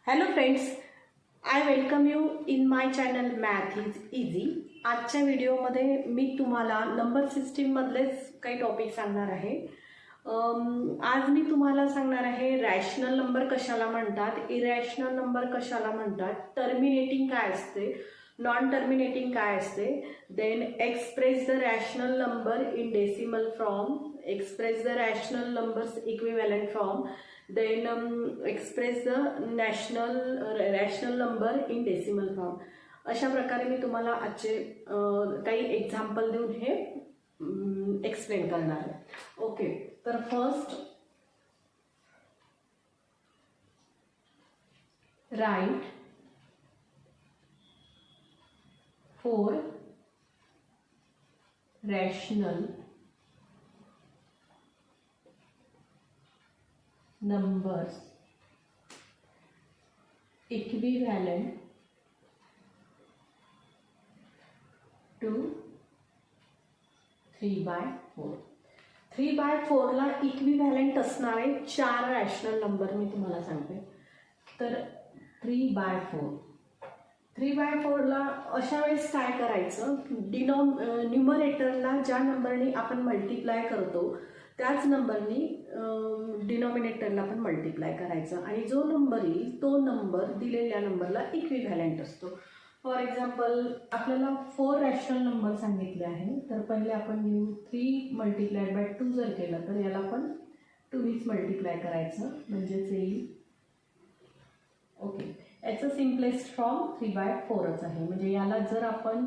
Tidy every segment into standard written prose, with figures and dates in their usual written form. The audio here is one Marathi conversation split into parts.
Hello friends, I welcome you in my channel math is easy. आजच्या व्हिडिओमध्ये मी तुम्हाला नंबर सिस्टीममधलेच काही टॉपिक सांगणार आहे. आज मी तुम्हाला सांगणार आहे रॅशनल नंबर कशाला म्हणतात, इरॅशनल नंबर कशाला म्हणतात, टर्मिनेटिंग काय असते, नॉन टर्मिनेटिंग काय असते, then express the rational number in decimal form, express the rational numbers equivalent form, then express the rational number in decimal form. अशा प्रकारे मी तुम्हाला आजचे काही एक्झाम्पल देऊन हे एक्सप्लेन करणार आहे. ओके, तर first write 4 rational numbers equivalent to 3/4. 3/4 ला इक्विव्हॅलंट असणारे 4 रॅशनल नंबर मी तुम्हाला सांगते. तर 3/4 ला अशा वेळेस काय करायचं, न्यूमरेटरला ज्या नंबरने आपण मल्टिप्लाय करतो त्याच नंबरनी डिनॉमिनेटरला पण मल्टिप्लाय करायचं आणि जो नंबर येईल तो नंबर दिलेल्या नंबरला इक्विव्हॅलंट असतो. फॉर एक्झाम्पल आपल्याला 4 रॅशनल नंबर सांगितले आहे, तर पहिले आपण 3 मल्टिप्लायड बाय 2 जर केलं तर याला पण 2नीच मल्टिप्लाय करायचं म्हणजेच येईल. ओके, याचं सिम्पलेस्ट फॉर्म 3/4च आहे. म्हणजे याला जर आपण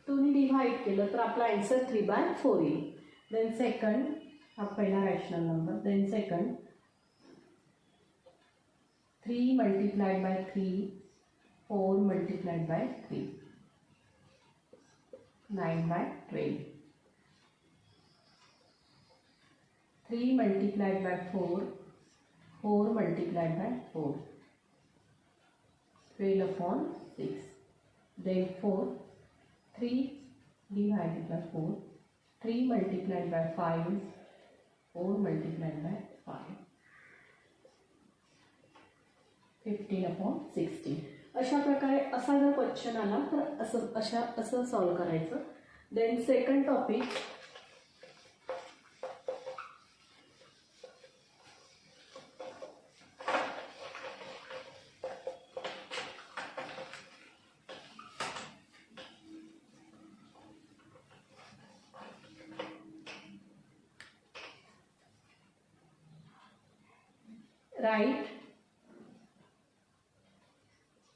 2नी डिव्हाइड केलं तर आपला आन्सर 3/4 येईल. देन सेकंड, हा पहिला rational number. Then second 3 multiplied by 3, 4 multiplied by 3, 9/12. 3 multiplied by 4, 4 multiplied by 4, 12/6. Then 4, 3 divided by 4, 3 multiplied by 5, 4 multiplied by 5, 15/16. अशा प्रकारे असा जर क्वेश्चन आला तर असं सॉल्व करायचं. Then second topic, write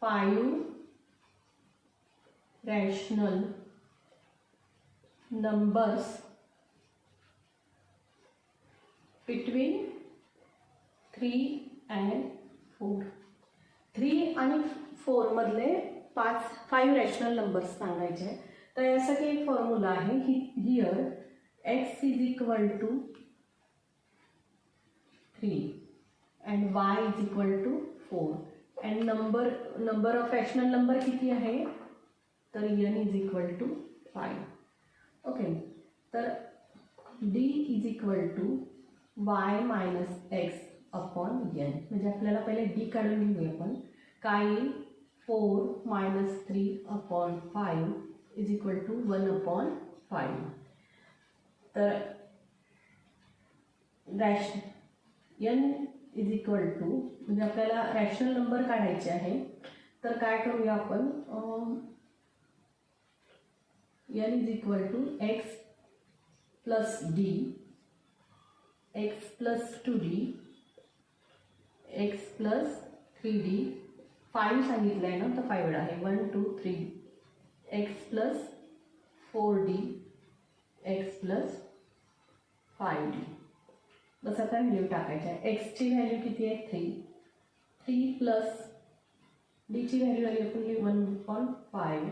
5 rational numbers between 3 and 4. 3 आणि 4 मधले 5 रॅशनल नंबर्स सांगायचे. तर यासाठी एक फॉर्म्युला आहे. Here x is equal to 3 and y is equal to 4 and number of rational number किती आहे, तर n is equal to 5. Okay, तर d is equal to y minus x upon n. म्हणजे आपल्याला पहिले d काढून घेऊया आपण. काय येईल, 4 minus 3 upon 5 is equal to 1/5. तर n इज इक्वल टू, म्हणजे आपल्याला रॅशनल नंबर काढायचे आहे. तर काय करूया आपण, n is equal to x plus d, x plus 2d, x plus 3d. 5 सांगितलं आहे ना, तर 5 आहे. 1 2 3, x plus 4d, x plus 5d. बस आता व्हॅल्यू टाकायची आहे. एक्सची व्हॅल्यू किती आहे, 3 प्लस डीची व्हॅल्यू आली आपण 1/5,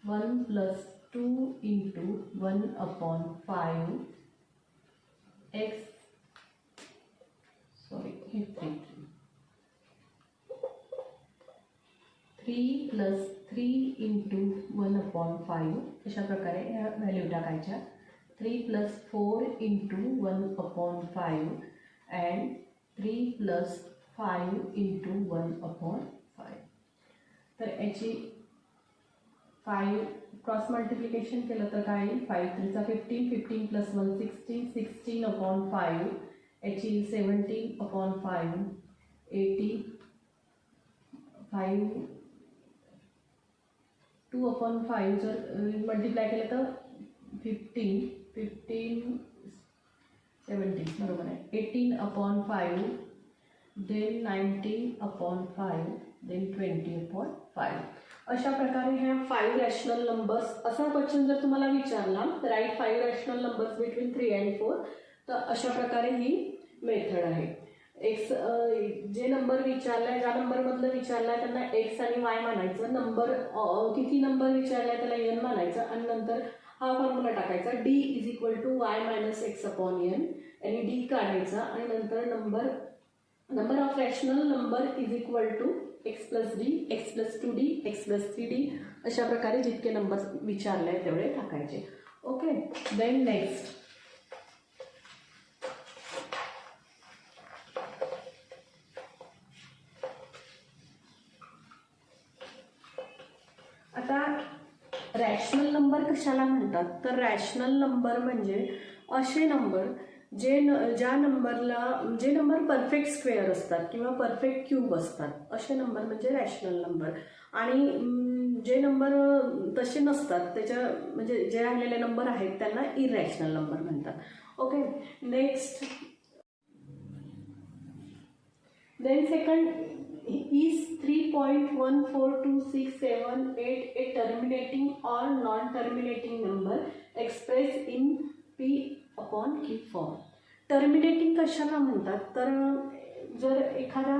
1 प्लस 2 इंटू 1/5 एक्स, सॉरी हे 3 प्लस 3 इंटू 1/5. अशा प्रकारे ह्या व्हॅल्यू टाकायच्या. 3 plus 4 into 1/5 and 3 plus 5 into 1/5. तर याची 5 क्रॉस मल्टिप्लिकेशन केलं तर काय येईल, 5 3 15, 15 प्लस 1 16, 16/5. याची 17/5, 85, 2/5 जर मल्टिप्लाय केलं तर 15, 17 बरोबर आहे. 18/5, देन 19/5, देन 20/5. अशा प्रकारे ह्या 5 रॅशनल नंबर्स. असा क्वेश्चन जर तुम्हाला विचारला, write 5 rational numbers between 3 and 4, तर अशा प्रकारे ही मेथड आहे. एक्स जे नंबर विचारलाय, ज्या नंबरमधलं विचारलाय त्यांना एक्स आणि वाय मानायचं. नंबर किती नंबर विचारलाय त्याला एन मानायचं आणि नंतर हा फॉर्म्युला टाकायचा, D is equal to Y minus X upon N. आणि डी काढायचा आणि नंतर number of rational number is equal to X plus D, X plus 2d, x plus 3d. अशा प्रकारे जितके नंबर विचारले आहेत तेवढे टाकायचे. ओके. देन नेक्स्ट, आता रॅशनल नंबर कशाला म्हणतात, तर रॅशनल नंबर म्हणजे असे नंबर जे नंबर परफेक्ट स्क्वेअर असतात किंवा परफेक्ट क्यूब असतात, असे नंबर म्हणजे रॅशनल नंबर. आणि जे नंबर तसे नसतात, त्याच्या म्हणजे जे राहिलेले नंबर आहेत त्यांना इरॅशनल नंबर म्हणतात. Okay. Next, then second, is 3.142678 a terminating or non-terminating number expressed in P/Q form. Terminating कशाला म्हणतात, तर जर एखादा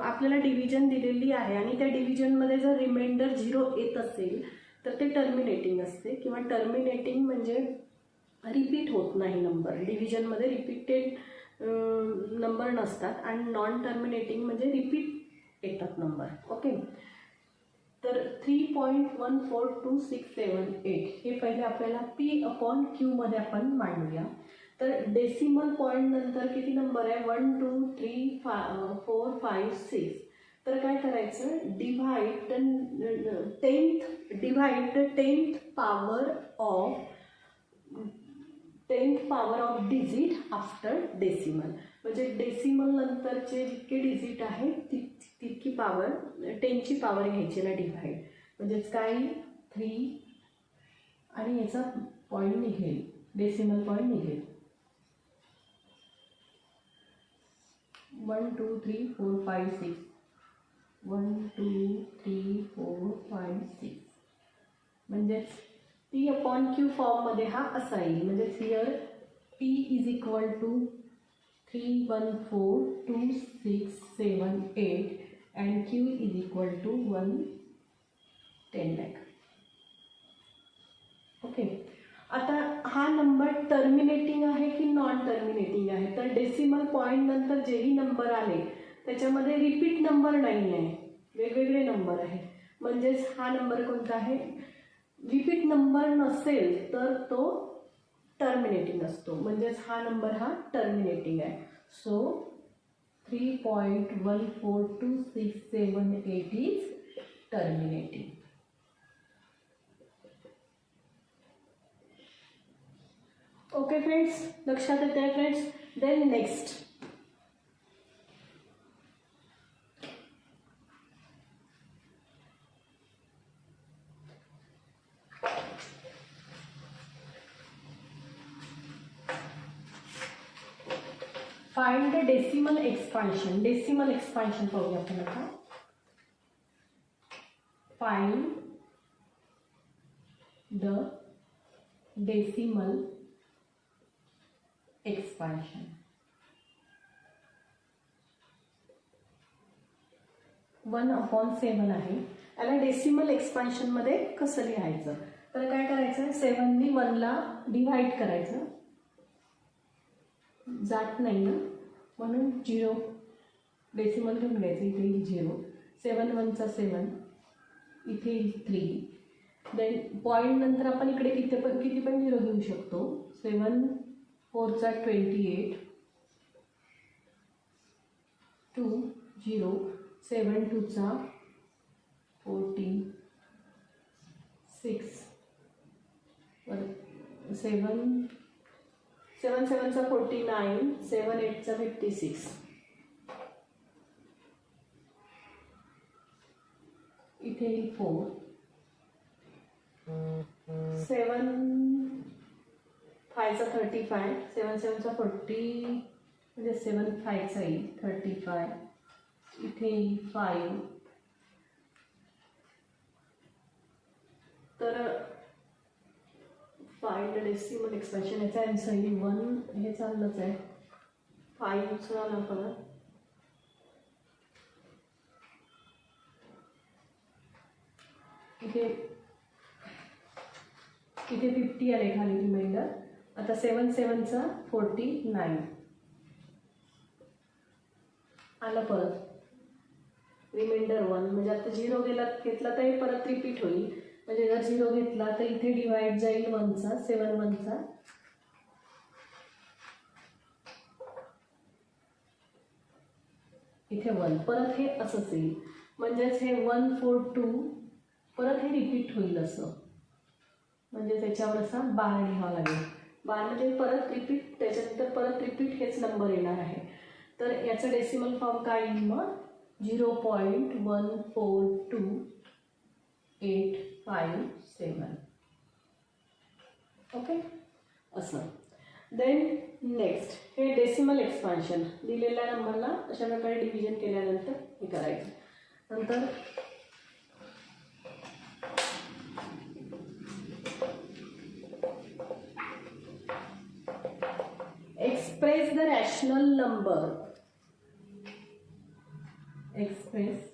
आपल्याला डिव्हिजन दिलेली आहे आणि त्या डिव्हिजनमध्ये जर रिमाइंडर 0 येत असेल तर ते टर्मिनेटिंग असते. किंवा टर्मिनेटिंग म्हणजे रिपीट होत नाही नंबर, डिव्हिजनमध्ये रिपीटेड नंबर नसतात. आणि नॉन टर्मिनेटिंग म्हणजे रिपीट येतात नंबर. ओके. तर 3.14268 हे पहिले आपल्याला P/Q मध्ये आपण मांडूया. तर डेसिमल पॉईंट नंतर किती नंबर आहे, 1 2 3 4 5 6. तर काय करायचं, divide 10th power of digit after decimal. म्हणजे डेसिमल नंतरचे जितके डिजिट आहेत तितकी पॉवर, 10ची पॉवर घ्यायची ना डिव्हाइड. म्हणजेच काय, 3 आणि याचा पॉईंट निघेल, डेसिमल पॉईंट निघेल 1 2 3 4 5 6, 1 2 3 4 5 6. म्हणजेच P/Q फॉर्ममध्ये हा असा येईल. म्हणजे here P is equal to 3142678 and Q is equal to 110 lakh. ओके. आता हा नंबर टर्मिनेटिंग आहे की नॉन टर्मिनेटिंग आहे, तर डेसिमल पॉईंट नंतर जेही नंबर आले त्याच्यामध्ये रिपीट नंबर नाही आहे, वेगवेगळे नंबर आहे. म्हणजेच हा नंबर कोणता आहे, रिपीट नंबर नसेल तर तो टर्मिनेटिंग असतो. म्हणजेच हा नंबर हा टर्मिनेटिंग आहे. So 3.14268 is terminating. Okay friends, लक्षात येते आहे friends. Then next, find the decimal expansion. Decimal expansion पाहूया आपण आता. Find the decimal expansion. One upon 7 आहे. याला डेसिमल एक्सपान्शनमध्ये कसं लिहायचं, तर काय करायचं, 7नी 1ला डिव्हाइड करायचं, जात नाही ना म्हणून 0 डेसिमल घेऊन घ्यायचं. इथे 0, 7 1चा 7, इथे 3. देन पॉईंट नंतर आपण इकडे किती पण 0 घेऊ शकतो. 7 4चा 28, 2 0, 7 2 14, 6 7 7 7 49, 7 8 56. इथे 4, 7 5 35, 7 7 40 म्हणजे 7 5 येईल 35. इथे 5. तर फाइंड डेसिमल एक्सप्रेशन याचा आन्सर येईल 1. हे चाललंच आहे 5 उचला परत. इथे 50 आले खाली रिमाइंडर. आता 7 7 49 आलं परत रिमाइंडर 1. म्हणजे आता 0 घेतला तर हे परत रिपीट होईल. म्हणजे जर 0 घेतला तर इथे डिवाइड जाईल 1चा, 7 1 इथे 1 परत हे असंच येईल. म्हणजेच हे 1 4 2 परत हे रिपीट होईल असं. म्हणजे त्याच्यावर असा बार लिहावा लागेल. बार म्हणजे परत रिपीट, त्याच्यानंतर परत रिपीट हेच नंबर येणार आहे. तर याचं डेसिमल फॉर्म काय येईल मग 0.142857. ओके असं. देन नेक्स्ट हे डेसिमल एक्सपान्शन. दिलेल्या नंबरला अशा प्रकारे डिव्हिजन केल्यानंतर हे करायचं. नंतर express the rational number. Express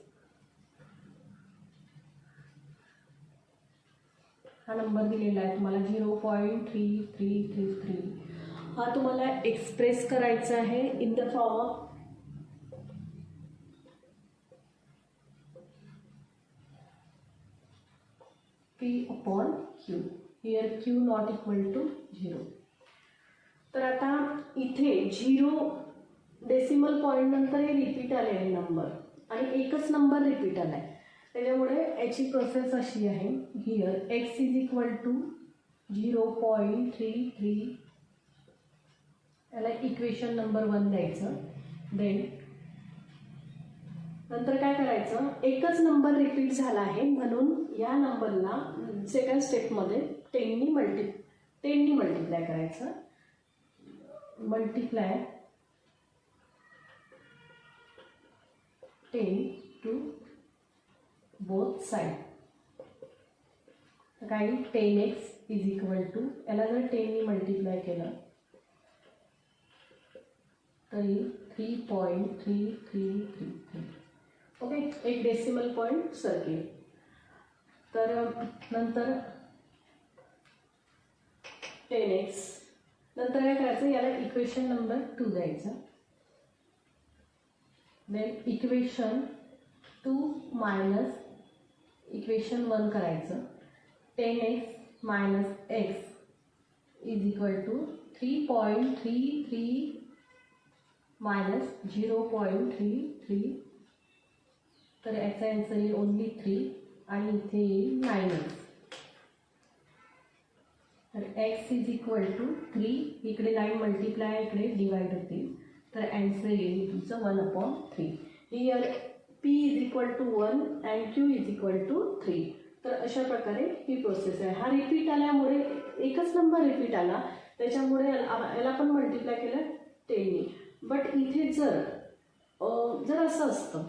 हा नंबर दिलेला आहे तुम्हाला 0.3333. हा तुम्हाला एक्सप्रेस करायचा आहे in the form of P/Q. Here Q not equal to 0. तर आता इथे 0 डेसिमल पॉईंट नंतर हे रिपीट आलेले नंबर आणि एकच नंबर रिपीट आलाय. त्याच्यामुळे याची प्रोसेस अशी आहे. Here x is equal to 0.33 याला इक्वेशन नंबर 1 द्यायचं. देन नंतर काय करायचं, एकच नंबर रिपीट झाला आहे म्हणून या नंबरला सेकंड स्टेपमध्ये 10 नी मल्टिप्लाय करायचं. Multiply 10 to both side. काय 10x इज इक्वल टू याला जर 10 नी मल्टिप्लाय केलं तरी 3.3333. ओके एक डेसिमल पॉईंट सरकेल. तर नंतर 10x नंतर काय करायचं, याला इक्वेशन नंबर 2 द्यायचं. देन इक्वेशन 2 मायनस इक्वेशन 1 करायचं. 10x minus x is equal to 3.33 minus 0.33. तर याचा आन्सर येईल ओनली 3 आणि इथे येईल 9x. तर x इज इक्वल टू 3, इकडे 9 मल्टिप्लाय इकडे डिवाइड होतील. तर आन्सर येईल तुमचं 1/3. Here p is equal to 1 and q is equal to 3. तर अशा प्रकारे ही प्रोसेस आहे. हा रिपीट आल्यामुळे एकच नंबर रिपीट आला त्याच्यामुळे याला पण मल्टिप्लाय केलं 10 नी. बट इथे जर असं असतं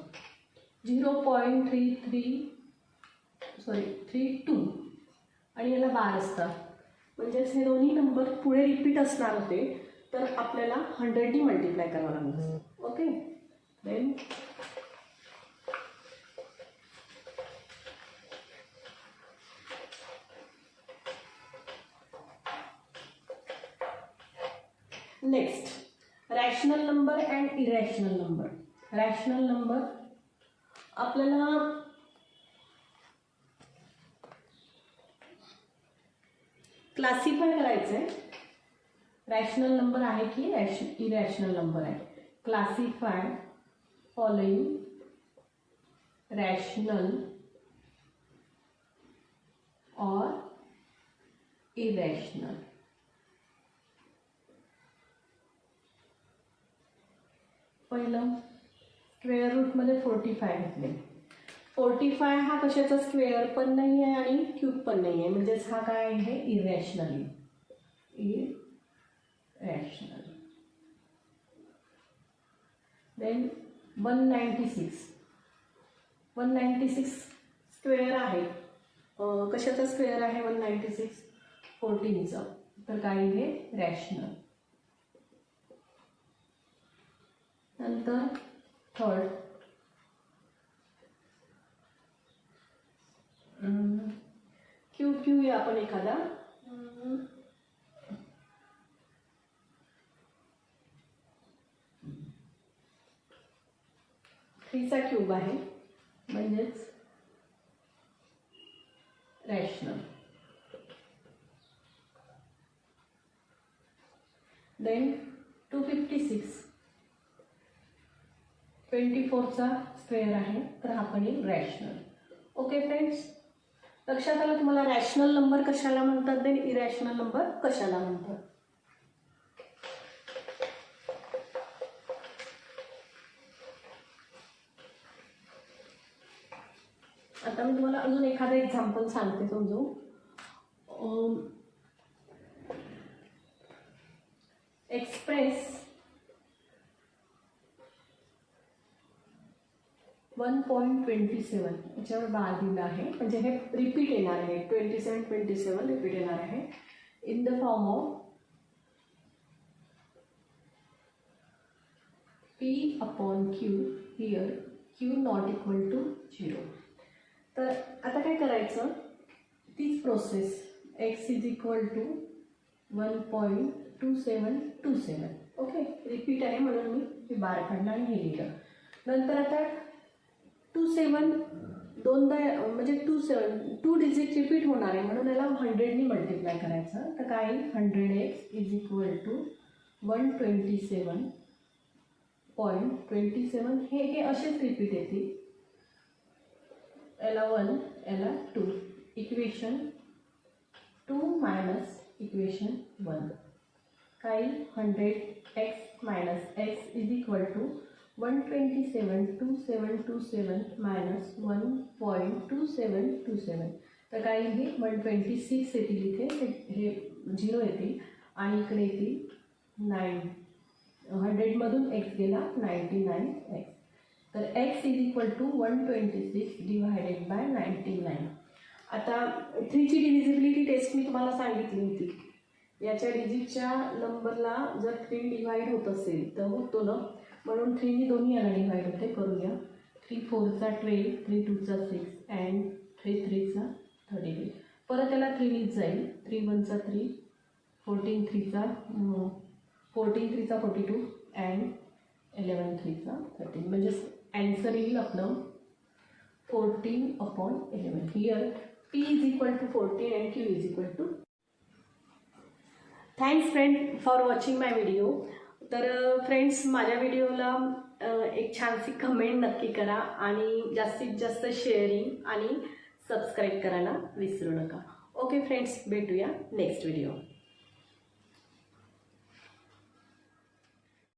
0.32 आणि याला बार असतात म्हणजेच हे दोन्ही नंबर पुढे रिपीट असणार होते तर आपल्याला 100 नी मल्टिप्लाय करावं लागलं. Okay then next rational number and irrational number. Rational number आपल्याला क्लासिफाय करायचं आहे. रॅशनल नंबर आहे की इरॅशनल नंबर आहे. क्लासिफाय फॉलोइंग रॅशनल और इरॅशनल. पहिलं स्क्वेअर रूटमध्ये 45 घेतले. 45 हा कशाचा स्क्वेअर पण नाही आहे आणि क्यूब पण नाही आहे, म्हणजेच हा काय आहे, इरॅशनल. देन 196 स्क्वेअर आहे. कशाचा स्क्वेअर आहे 196? 14चा. तर काय आहे, रॅशनल. नंतर थर्ड क्यू या आपण एखादा 3चा क्यूब आहे, म्हणजेच रॅशनल. देन 256 24चा स्क्वेअर आहे, तर हा पण रॅशनल. ओके फ्रेंड्स, लक्षात आलं तुम्हाला रॅशनल नंबर कशाला म्हणतात, देन इरॅशनल नंबर कशाला म्हणतात. आता मी तुम्हाला अजून एखादं एक्झाम्पल सांगते समजू. एक्सप्रेस 1.27 याच्यावर बार दिला आहे, म्हणजे हे रिपीट येणार आहे. 27 रिपीट येणार आहे in the form of P/Q. Here Q not equal to 0. तर आता काय करायचं, तीच process. x is equal to 1.2727. Okay, repeat आहे म्हणून मी बार काढला आणि हे लिहिलं. नंतर आता 27 दोनदा, म्हणजे 2 डिजिट रिपीट होणार आहे म्हणून याला 100ने मल्टिप्लाय करायचं. तर काय, 100x इज इक्वल टू 127.27. हे असेच रिपीट येतील. याला 1, याला 2. Equation 2 minus equation 1. काय, 100x minus x is equal to 127.2727 minus 1.2727. तर काय, हे 126 येतील इथे, हे 0 येतील आणि इकडे येतील 9. 100मधून x गेला 99x. तर x is equal to 126 divided by 99. आता 3ची डिव्हिजिबिलिटी टेस्ट मी तुम्हाला सांगितली होती. याच्या डिजिटच्या नंबरला जर 3 डिवाइड होत असेल तर होतो ना, म्हणून 3नी दोन्ही याला डिवाइड होते. करूया. 3 4चा 12, 3 2चा 6 अँड 3 3चा 33. परत याला 3 लिहित जाईल. 3 1चा 3, 14 3चा 42 अँड 11 3चा 13. म्हणजे आन्सर येईल आपलं 14/11. Here P is equal to 14 and Q is equal to. Thanks friend for watching my video. तर फ्रेंड्स, माझ्या व्हिडिओला एक छानशी कमेंट नक्की करा आणि जास्तीत जास्त शेअरिंग आणि सबस्क्राईब करायला विसरू नका. ओके फ्रेंड्स, भेटूया नेक्स्ट व्हिडिओ.